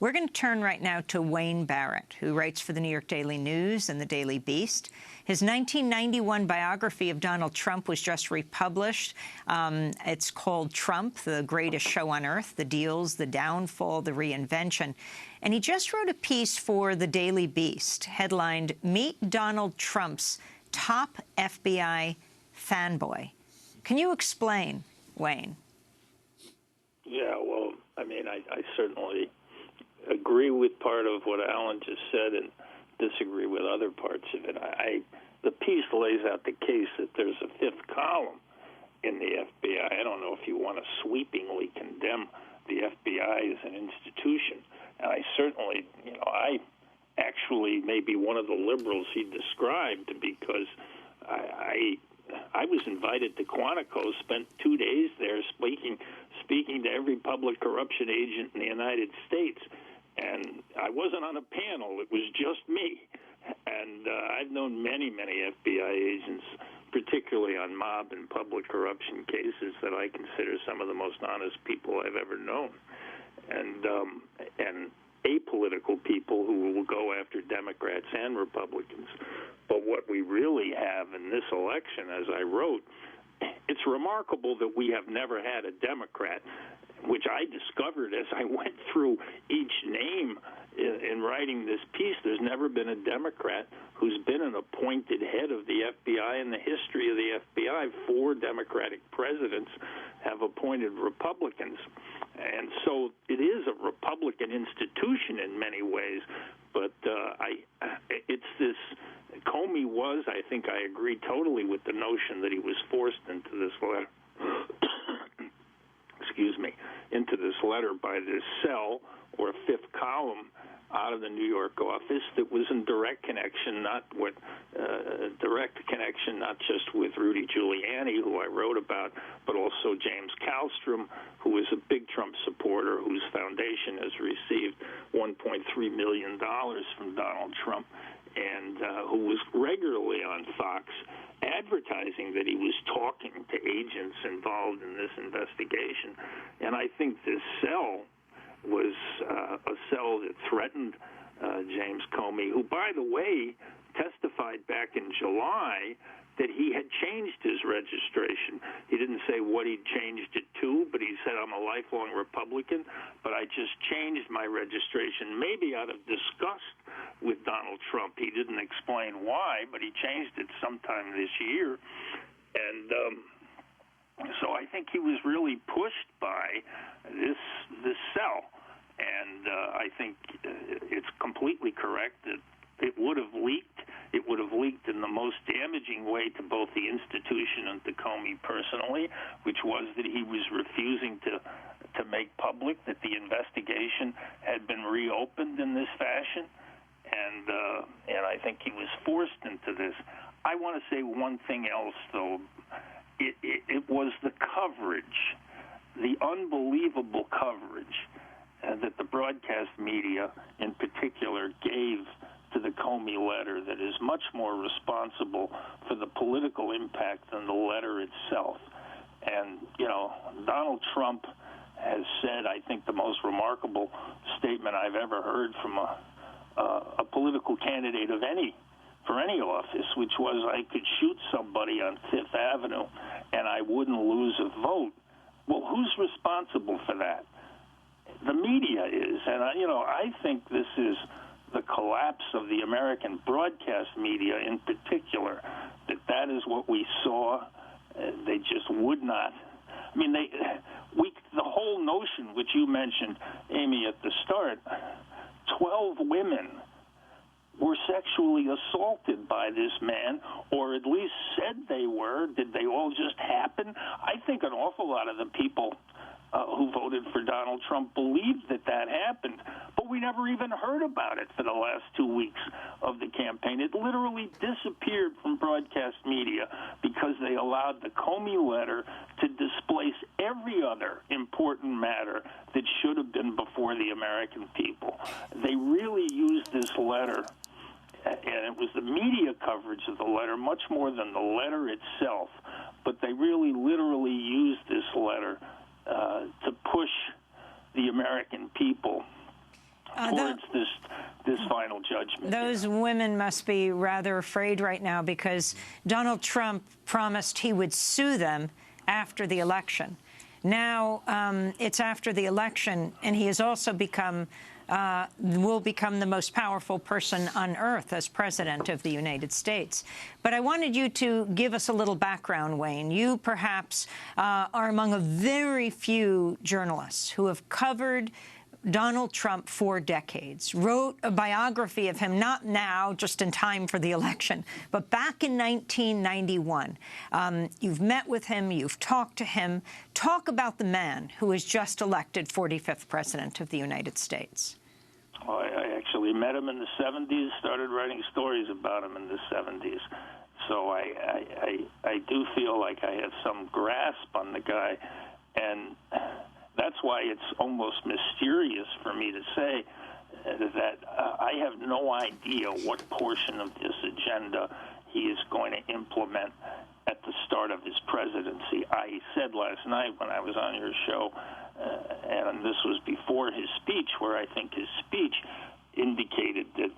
We're going to turn right now to Wayne Barrett, who writes for the New York Daily News and the Daily Beast. His 1991 biography of Donald Trump was just republished. It's called Trump, the Greatest Show on Earth, the Deals, the Downfall, the Reinvention. And he just wrote a piece for the Daily Beast headlined, Meet Donald Trump's Top FBI Fanboy. Can you explain, Wayne? Yeah, well, I mean, I certainly agree with part of what Alan just said and disagree with other parts of it. The piece lays out the case that there's a fifth column in the FBI. I don't know if you want to sweepingly condemn the FBI as an institution. And I certainly, I actually may be one of the liberals he described because I was invited to Quantico, spent 2 days there speaking to every public corruption agent in the United States. And I wasn't on a panel. It was just me. And I've known many, many FBI agents, particularly on mob and public corruption cases, that I consider some of the most honest people I've ever known. And apolitical people who will go after Democrats and Republicans. But what we really have in this election, as I wrote, it's remarkable that we have never had a Democrat, which I discovered as I went through each name in writing this piece. There's never been a Democrat who's been an appointed head of the FBI in the history of the FBI. 4 Democratic presidents have appointed Republicans. And so it is a Republican institution in many ways, but it's this. Comey was, I think I agree totally with the notion that he was forced into this letter. Into this letter by this cell or fifth column out of the New York office that was in direct connection, not just with Rudy Giuliani, who I wrote about, but also James Kallstrom, who is a big Trump supporter, whose foundation has received $1.3 million from Donald Trump, and who was regularly on Fox advertising that he was talking to agents involved in this investigation. And I think this cell was a cell that threatened James Comey, who, by the way, testified back in July that he had changed his registration. He didn't say what he'd changed it to, but he said, I'm a lifelong Republican, but I just changed my registration, maybe out of disgust with Donald Trump. He didn't explain why, but he changed it sometime this year. And so I think he was really pushed by this cell. And I think it's completely correct that it would have leaked. It would have leaked in the most damaging way to both the institution and to Comey personally, which was that he was refusing to make public that the investigation had been reopened in this fashion. And I think he was forced into this. I want to say one thing else, though. It was the coverage, the unbelievable coverage that the broadcast media in particular gave to the Comey letter that is much more responsible for the political impact than the letter itself. And, Donald Trump has said, I think, the most remarkable statement I've ever heard from a political candidate for any office, which was, I could shoot somebody on Fifth Avenue and I wouldn't lose a vote. Well, who's responsible for that? The media is. And, I think this is the collapse of the American broadcast media in particular, that is what we saw. They just would not. I mean, the whole notion, which you mentioned, Amy, at the start, 12 women were sexually assaulted by this man, or at least said they were. Did they all just happen? I think an awful lot of the people who voted for Donald Trump believed that happened, but we never even heard about it for the last 2 weeks of the campaign. It literally disappeared from broadcast media because they allowed the Comey letter to displace every other important matter that should have been before the American people. They really used this letter, and it was the media coverage of the letter much more than the letter itself, but they really literally used this letter to push the American people towards this final judgment. Those women must be rather afraid right now because Donald Trump promised he would sue them after the election. Now it's after the election, and he has also will become the most powerful person on earth as president of the United States. But I wanted you to give us a little background, Wayne. You perhaps are among a very few journalists who have covered Donald Trump for decades, wrote a biography of him, not now, just in time for the election, but back in 1991. You've met with him. You've talked to him. Talk about the man who was just elected 45th President of the United States. Well, I actually met him in the 70s, started writing stories about him in the 70s. So I do feel like I have some grasp on the guy, and that's why it's almost mysterious for me to say that I have no idea what portion of this agenda he is going to implement at the start of his presidency. I said last night when I was on your show, and this was before his speech, where I think his speech indicated that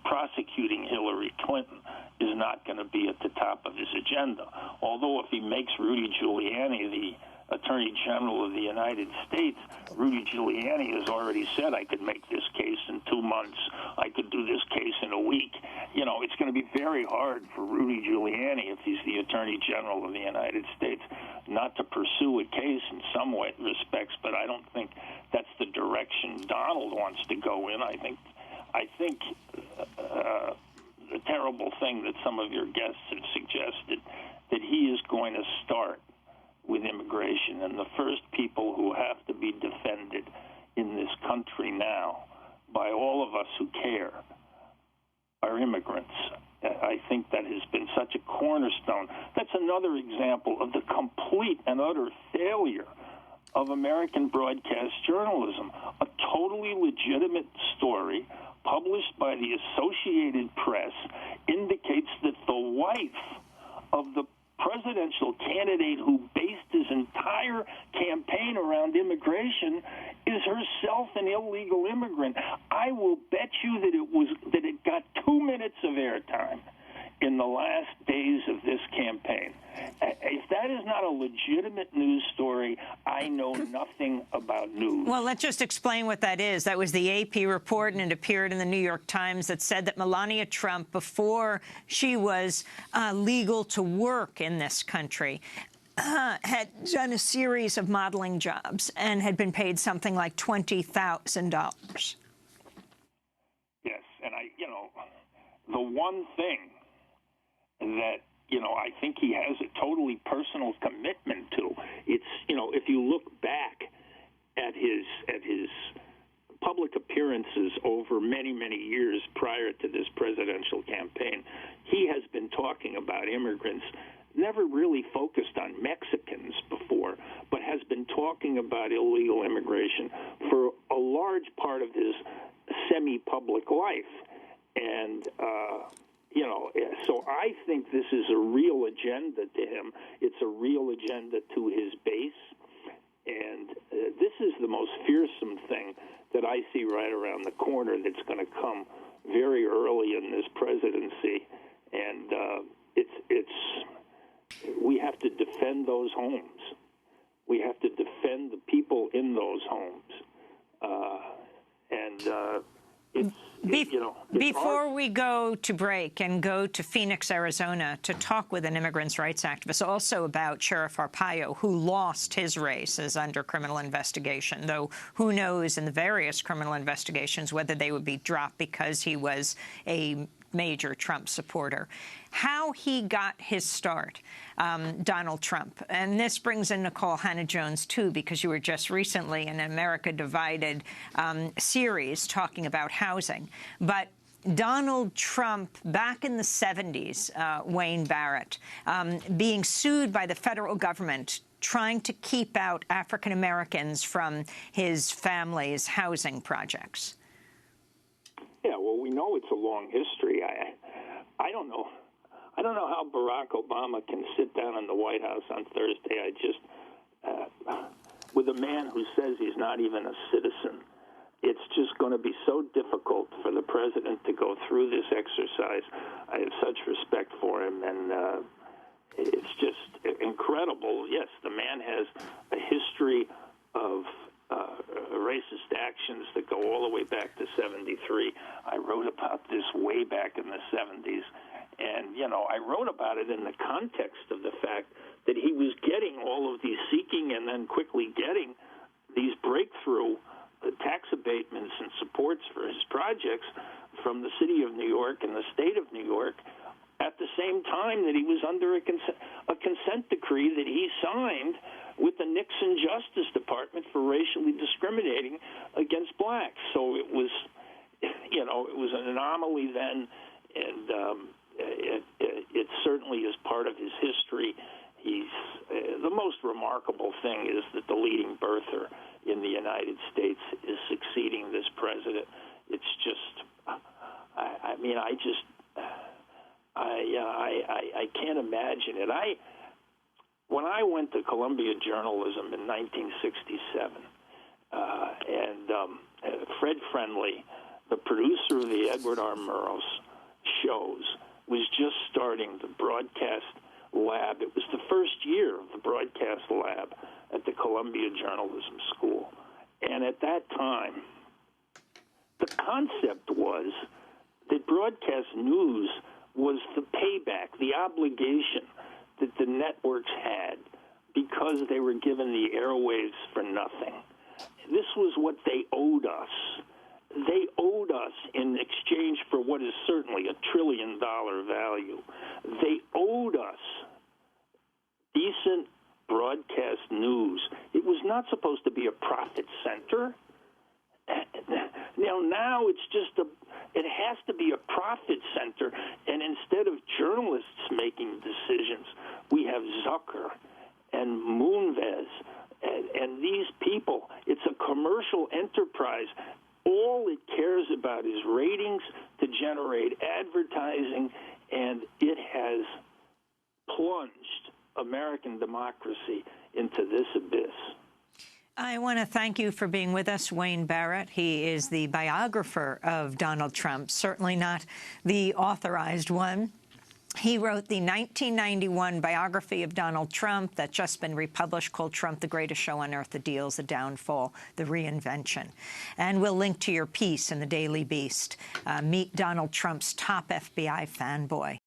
prosecuting Hillary Clinton is not going to be at the top of his agenda. Although if he makes Rudy Giuliani the Attorney General of the United States, Rudy Giuliani has already said, I could make this case in 2 months. I could do this case in a week. You know, it's going to be very hard for Rudy Giuliani, if he's the Attorney General of the United States, not to pursue a case in some respects, but I don't think that's the direction Donald wants to go in. I think the terrible thing that some of your guests have suggested, that he is going to start with immigration, and the first people who have to be defended in this country now by all of us who care are immigrants. I think that has been such a cornerstone. That's another example of the complete and utter failure of American broadcast journalism. A totally legitimate story published by the Associated Press indicates that the wife of the presidential candidate who based his entire campaign around immigration is herself an illegal immigrant. I will bet you that it got 2 minutes of airtime in the last days of this campaign. If that is not a legitimate news story, I know nothing about news. Well, let's just explain what that is. That was the AP report, and it appeared in the New York Times, that said that Melania Trump, before she was legal to work in this country, had done a series of modeling jobs and had been paid something like $20,000. Yes, and the one thing that I think he has a totally personal commitment to. It's, if you look back at his public appearances over many, many years prior to this presidential campaign, he has been talking about immigrants, never really focused on Mexicans before, but has been talking about illegal immigration for a large part of his semi-public life. And, so I think this is a real agenda to him. It's a real agenda to his base. And this is the most fearsome thing that I see right around the corner that's going to come very early in this presidency. And we have to defend those homes. We have to defend the people in those homes. Before we go to break and go to Phoenix, Arizona, to talk with an immigrants' rights activist also about Sheriff Arpaio, who lost his race, is under criminal investigation, though who knows in the various criminal investigations whether they would be dropped because he was a major Trump supporter. How he got his start, Donald Trump. And this brings in Nicole Hannah-Jones, too, because you were just recently in America Divided series talking about housing. But Donald Trump, back in the 70s, Wayne Barrett, being sued by the federal government, trying to keep out African Americans from his family's housing projects. Yeah, well, we know it's a long history. I don't know. I don't know how Barack Obama can sit down in the White House on Thursday. With a man who says he's not even a citizen, it's just going to be so difficult for the president to go through this exercise. I have such respect for him, and it's just incredible. Yes, the man has a history of racist actions that go all the way back to 73. I wrote about this way back in the 70s. And, you know, I wrote about it in the context of the fact that he was getting all of these seeking and then quickly getting these breakthrough tax abatements and supports for his projects from the city of New York and the state of New York at the same time that he was under a consent decree that he signed with the Nixon Justice Department for racially discriminating against blacks. So it was, you know, it was an anomaly then, and it certainly is part of his history. He's the most remarkable thing is that the leading birther in the United States is succeeding this president. It's just, I can't imagine it. When I went to Columbia Journalism in 1967, Fred Friendly, the producer of the Edward R. Murrow shows, was just starting the broadcast lab. It was the first year of the broadcast lab at the Columbia Journalism School. And at that time, the concept was that broadcast news was the payback, the obligation that the networks had because they were given the airwaves for nothing. This was what they owed us. They owed us in exchange for what is certainly $1 trillion value. They owed us decent broadcast news. It was not supposed to be a profit center. Now it's just it has to be a profit center, and instead of journalists making decisions, we have Zucker and Moonves and these people. It's a commercial enterprise. All it cares about is ratings to generate advertising, and it has plunged American democracy into this abyss. I want to thank you for being with us, Wayne Barrett. He is the biographer of Donald Trump, certainly not the authorized one. He wrote the 1991 biography of Donald Trump that's just been republished called Trump, the Greatest Show on Earth, The Deals, The Downfall, The Reinvention. And we'll link to your piece in the Daily Beast. Meet Donald Trump's top FBI fanboy.